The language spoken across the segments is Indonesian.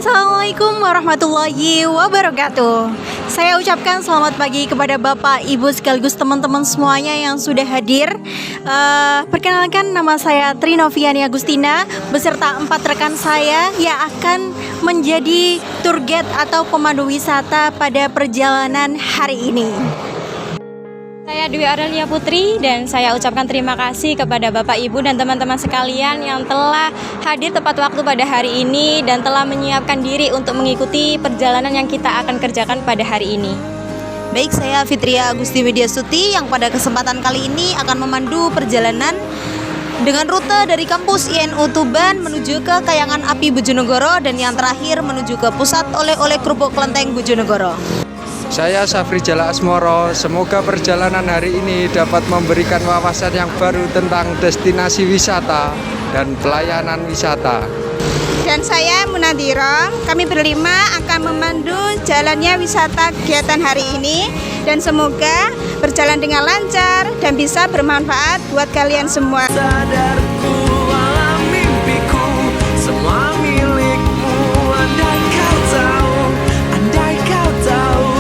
Assalamualaikum warahmatullahi wabarakatuh. Saya ucapkan selamat pagi kepada Bapak, Ibu sekaligus teman-teman semuanya yang sudah hadir. Perkenalkan, nama saya Trinoviani Agustina beserta 4 rekan saya yang akan menjadi tour guide atau pemandu wisata pada perjalanan hari ini. Saya Dwi Aurelia Putri dan saya ucapkan terima kasih kepada Bapak, Ibu, dan teman-teman sekalian yang telah hadir tepat waktu pada hari ini dan telah menyiapkan diri untuk mengikuti perjalanan yang kita akan kerjakan pada hari ini. Baik, saya Fitria Agusti Widyasuti yang pada kesempatan kali ini akan memandu perjalanan dengan rute dari kampus INU Tuban menuju ke Kayangan Api Bojonegoro dan yang terakhir menuju ke pusat oleh-oleh Krupuk Klenteng Bojonegoro. Saya Safri Jala Asmoro, semoga perjalanan hari ini dapat memberikan wawasan yang baru tentang destinasi wisata dan pelayanan wisata. Dan saya Munadiro, kami berlima akan memandu jalannya wisata kegiatan hari ini. Dan semoga berjalan dengan lancar dan bisa bermanfaat buat kalian semua. Sadarku alam mimpiku, semua milikmu, andai kau tahu, andai kau tahu.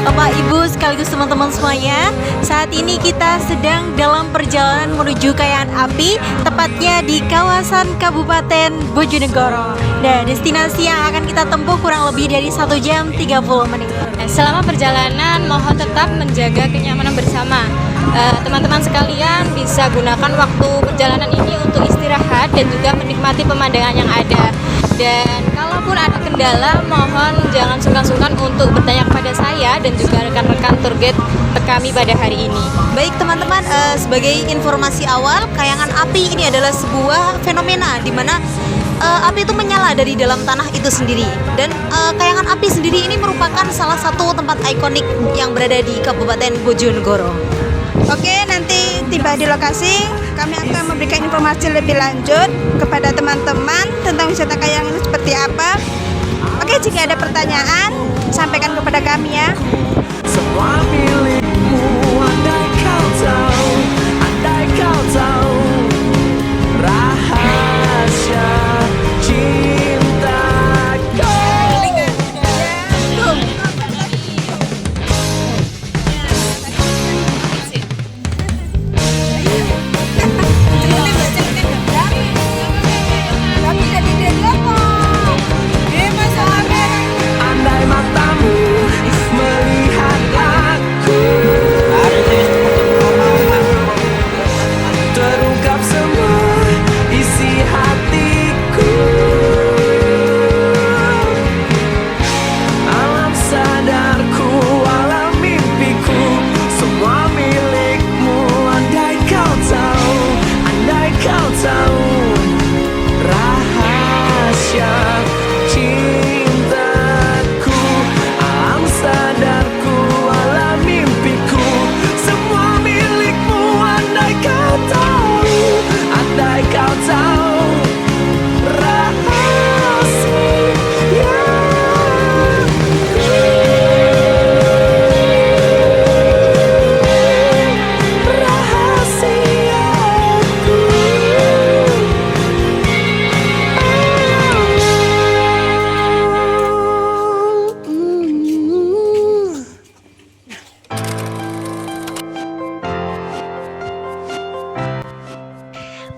Bapak, Ibu sekaligus teman-teman semuanya, saat ini kita sedang dalam perjalanan menuju Kayangan Api, tepatnya di kawasan Kabupaten Bojonegoro. Nah, destinasi yang akan kita tempuh kurang lebih dari 1 jam 30 menit. Selama perjalanan mohon tetap menjaga kenyamanan bersama. Teman-teman sekalian bisa gunakan waktu perjalanan ini untuk istirahat dan juga menikmati pemandangan yang ada. Dan kalaupun ada kendala, mohon jangan sungkan-sungkan untuk bertanya kepada saya dan juga rekan-rekan tour guide kami pada hari ini. Baik teman-teman, sebagai informasi awal, Kayangan Api ini adalah sebuah fenomena di mana api itu menyala dari dalam tanah itu sendiri. Dan Kayangan Api sendiri ini merupakan salah satu tempat ikonik yang berada di Kabupaten Bojonegoro. Oke, nanti tiba di lokasi, kami akan memberikan informasi lebih lanjut kepada teman-teman tentang wisata Kayangan ini seperti apa. Oke, jika ada pertanyaan, sampaikan kepada kami ya. Semua milikmu, andai kau tahu, andai kau tahu rahasia cintaku. Andai matamu melihat aku, terungkap semua isi hatiku. Alam sadarku, alam mimpiku, semua milikmu. Andai kau tahu, andai kau tahu rahasia cintaku. Alam sadarku, alam mimpiku, semua milikmu. Andai kau tahu, andai kau tahu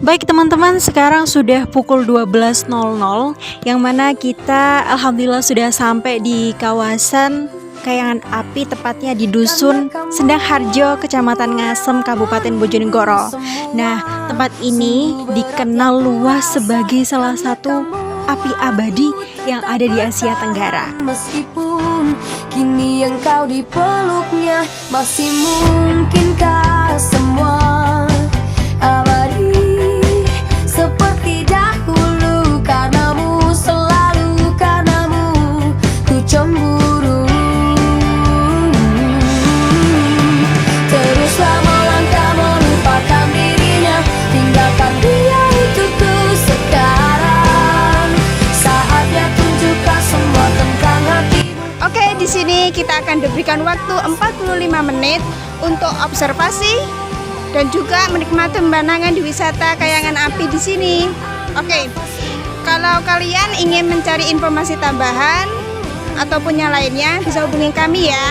Baik teman-teman, sekarang sudah pukul 12.00 yang mana kita alhamdulillah sudah sampai di kawasan Kayangan Api, tepatnya di Dusun Sendang Harjo, Kecamatan Ngasem, Kabupaten Bojonegoro. Nah, tempat ini dikenal luas sebagai salah satu api abadi yang ada di Asia Tenggara. Meskipun kini engkau di peluknya, masih mungkinkah semua abadi seperti dahulu? Karenamu, selalu karenamu ku cemburu. Teruslah melangkah melupakan dirinya, tinggalkan dia untukku sekarang. Saatnya tunjukkan semua tentang hatimu. Oke, di sini kita akan diberikan waktu 45 menit untuk observasi dan juga menikmati pemandangan di wisata Kayangan Api di sini. Oke, kalau kalian ingin mencari informasi tambahan ataupun yang lainnya bisa hubungi kami ya.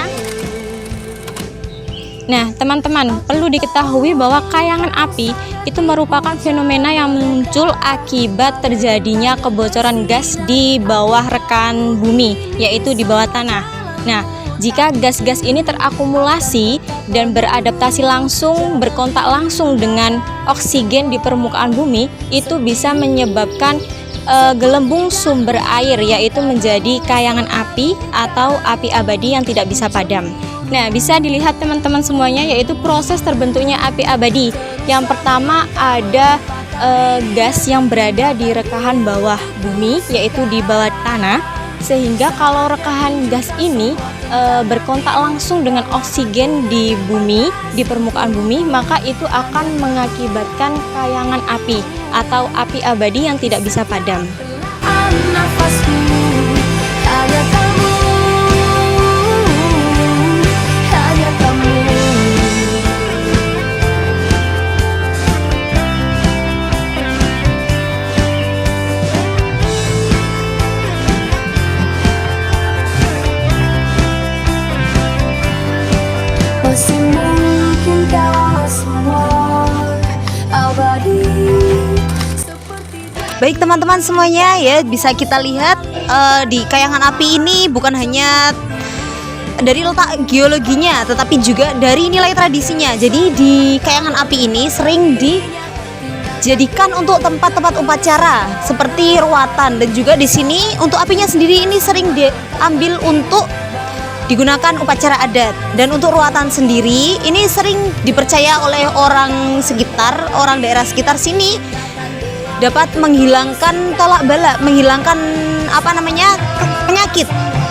Nah, teman-teman, perlu diketahui bahwa kayangan api itu merupakan fenomena yang muncul akibat terjadinya kebocoran gas di bawah rekan bumi, yaitu di bawah tanah. Nah, jika gas-gas ini terakumulasi dan beradaptasi langsung, berkontak langsung dengan oksigen di permukaan bumi, itu bisa menyebabkan gelembung sumber air, yaitu menjadi kayangan api atau api abadi yang tidak bisa padam. Nah, bisa dilihat teman-teman semuanya, yaitu proses terbentuknya api abadi. Yang pertama ada gas yang berada di rekahan bawah bumi, yaitu di bawah tanah, sehingga kalau rekahan gas ini berkontak langsung dengan oksigen di bumi, di permukaan bumi, maka itu akan mengakibatkan kayangan api atau api abadi yang tidak bisa padam. Nafasku hanya kamu, hanya kamu. Masih mungkinkah semua abadi? Baik teman-teman semuanya ya, bisa kita lihat di kayangan api ini bukan hanya dari letak geologinya tetapi juga dari nilai tradisinya. Jadi di kayangan api ini sering dijadikan untuk tempat-tempat upacara seperti ruatan, dan juga di sini untuk apinya sendiri ini sering diambil untuk digunakan upacara adat, dan untuk ruatan sendiri ini sering dipercaya oleh orang sekitar, orang daerah sekitar sini dapat menghilangkan tolak bala, menghilangkan penyakit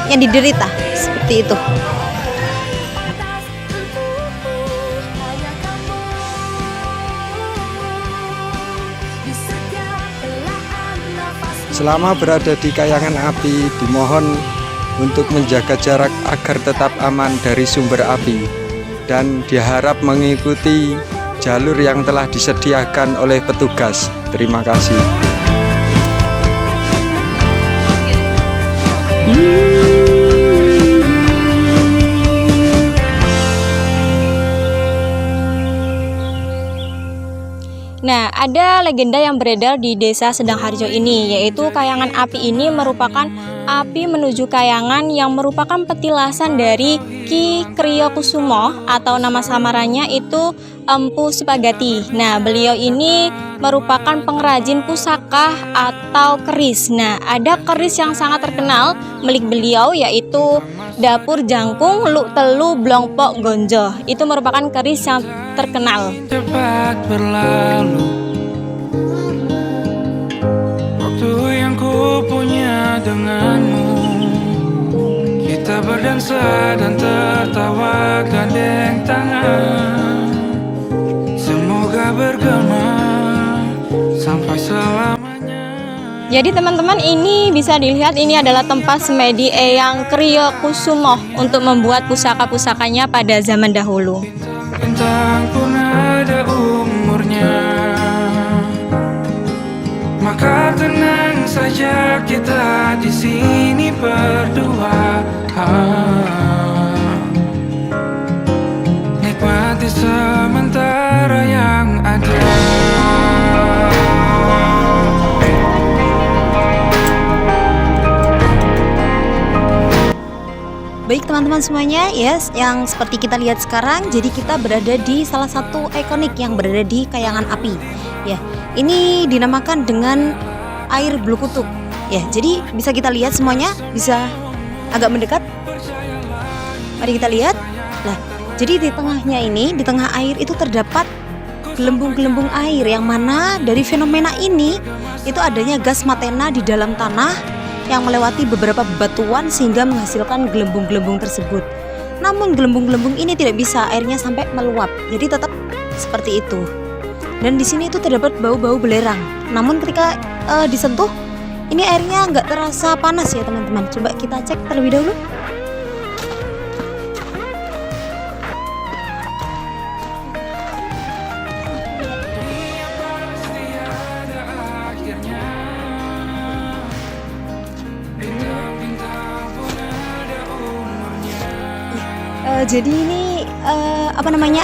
yang diderita, seperti itu. Selama berada di kayangan api, dimohon untuk menjaga jarak agar tetap aman dari sumber api, dan diharap mengikuti jalur yang telah disediakan oleh petugas. Terima kasih. Nah, ada legenda yang beredar di desa Sedang Harjo ini, yaitu kayangan api ini merupakan api menuju kayangan yang merupakan petilasan dari Ki Kriyokusumo atau nama samarannya itu Empu Supagati. Nah, beliau ini merupakan pengrajin pusaka atau keris. Nah, ada keris yang sangat terkenal milik beliau, yaitu Dapur Jangkung Luk Telu Blongpok Gonjo. Itu merupakan keris yang terkenal. Cepat berlalu, waktu yang ku punya denganmu, kita berdansa dan tertawa gandeng tangan, semoga bergema sampai selamanya. Jadi teman-teman, ini bisa dilihat ini adalah tempat semedi Eyang Kriyokusumo untuk membuat pusaka-pusakanya pada zaman dahulu. Bintang pun ada umurnya, maka tenang saja kita di sini berdua. Nikmati sementara yang ada. Baik teman-teman semuanya, yes, yang seperti kita lihat sekarang, jadi kita berada di salah satu ikonik yang berada di kayangan api. Ya, ini dinamakan dengan air bulu kutub. Ya, jadi bisa kita lihat semuanya, bisa agak mendekat. Mari kita lihat. Nah, jadi di tengahnya ini, di tengah air itu terdapat gelembung-gelembung air, yang mana dari fenomena ini itu adanya gas matena di dalam tanah yang melewati beberapa bebatuan sehingga menghasilkan gelembung-gelembung tersebut. Namun gelembung-gelembung ini tidak bisa airnya sampai meluap, jadi tetap seperti itu. Dan di sini itu terdapat bau-bau belerang. Namun ketika disentuh, ini airnya nggak terasa panas ya teman-teman. Coba kita cek terlebih dahulu. Jadi ini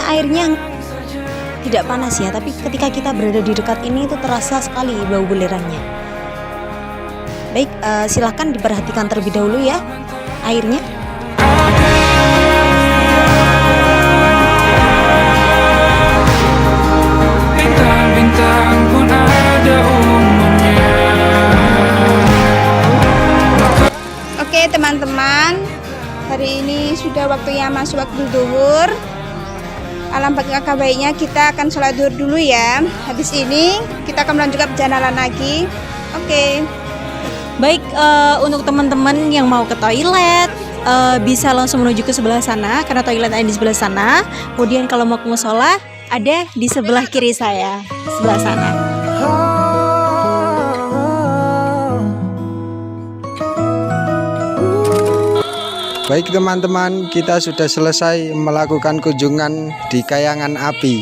airnya tidak panas ya, tapi ketika kita berada di dekat ini itu terasa sekali bau belerangnya. Baik, silahkan diperhatikan terlebih dahulu ya airnya. Bintang-bintang pun ada umurnya. Oke teman-teman, hari ini sudah waktunya masuk waktu zuhur. Alangkah baiknya kita akan sholat zuhur dulu ya. Habis ini kita akan melanjutkan perjalanan lagi. Oke. Baik, untuk teman-teman yang mau ke toilet bisa langsung menuju ke sebelah sana karena toilet ada di sebelah sana. Kemudian kalau mau ke musola ada di sebelah kiri saya, sebelah sana. Baik teman-teman, kita sudah selesai melakukan kunjungan di Kayangan Api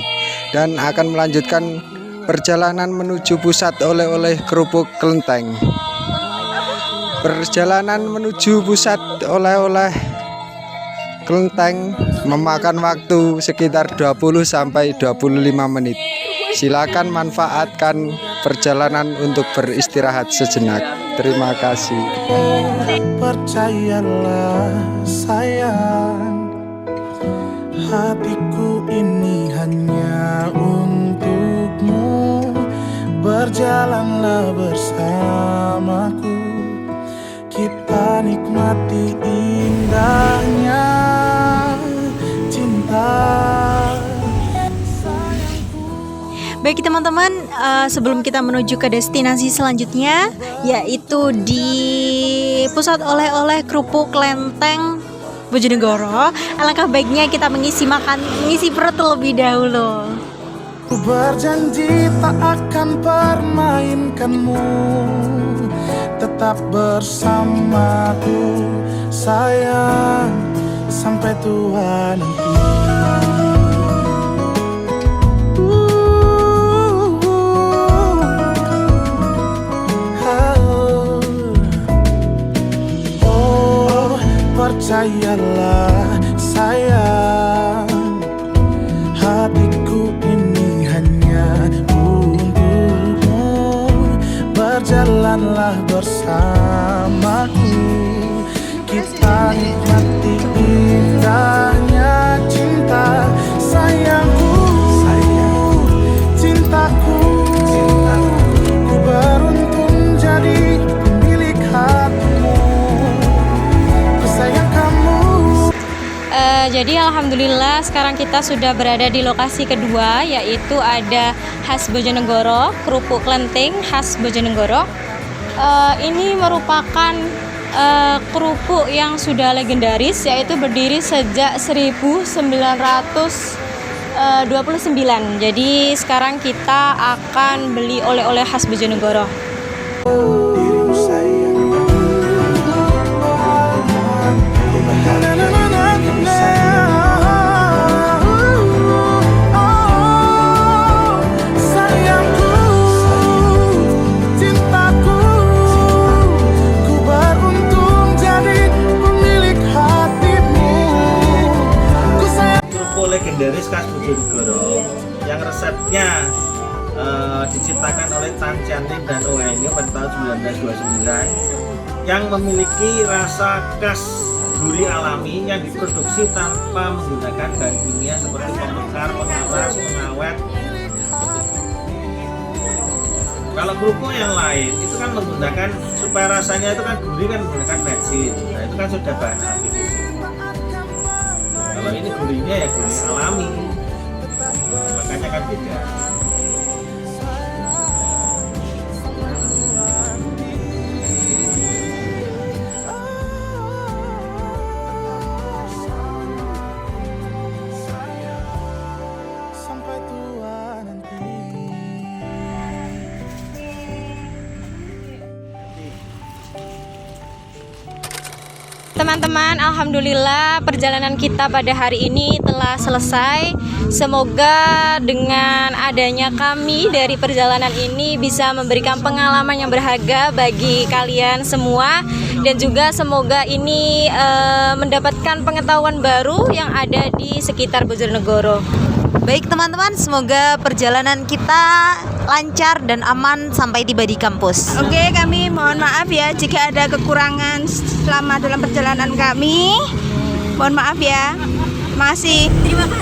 dan akan melanjutkan perjalanan menuju pusat oleh-oleh Kerupuk Kelenteng. Perjalanan menuju pusat oleh-oleh Kelenteng memakan waktu sekitar 20 sampai 25 menit. Silakan manfaatkan perjalanan untuk beristirahat sejenak. Terima kasih. Percayalah sayang, hatiku ini hanya untukmu. Berjalanlah bersamaku, kita nikmati indahnya cinta. Baik teman-teman, sebelum kita menuju ke destinasi selanjutnya, yaitu di pusat oleh-oleh Kerupuk Kelenteng Bojonegoro, alangkah baiknya kita mengisi perut terlebih dahulu. Ku berjanji tak akan permainkanmu, tetap bersamaku sayang sampai tua nanti. Percayalah sayang, hatiku ini hanya untukmu. Berjalanlah bersamaku, kita nikmati indahnya cinta. Sayangku, cintaku, ku beruntung jadi pemilik hatimu. Jadi alhamdulillah sekarang kita sudah berada di lokasi kedua, yaitu ada khas Bojonegoro, Kerupuk Kelenteng khas Bojonegoro. Ini merupakan kerupuk yang sudah legendaris, yaitu berdiri sejak 1929. Jadi sekarang kita akan beli oleh-oleh khas Bojonegoro. Legendaris khas Bojonegoro yang resepnya diciptakan oleh Tan Canting dan Oenyo pada tahun 1929, yang memiliki rasa khas gurih alami yang diproduksi tanpa menggunakan bahan kimia seperti pemekar, pengaras, pengawet. Kalau kerupuk yang lain itu kan menggunakan, supaya rasanya itu kan gurih, kan menggunakan bensin. Nah itu kan sudah bahan artifisial. Kalau ini gurihnya ya gurih alami, makanya kan beda. Sampai tua nanti. Teman-teman, alhamdulillah perjalanan kita pada hari ini telah selesai. Semoga dengan adanya kami dari perjalanan ini bisa memberikan pengalaman yang berharga bagi kalian semua, dan juga semoga ini mendapatkan pengetahuan baru yang ada di sekitar Bojonegoro. Baik teman-teman, semoga perjalanan kita lancar dan aman sampai tiba di kampus. Oke, kami mohon maaf ya jika ada kekurangan selama dalam perjalanan kami. Mohon maaf ya. Terima kasih. Terima kasih.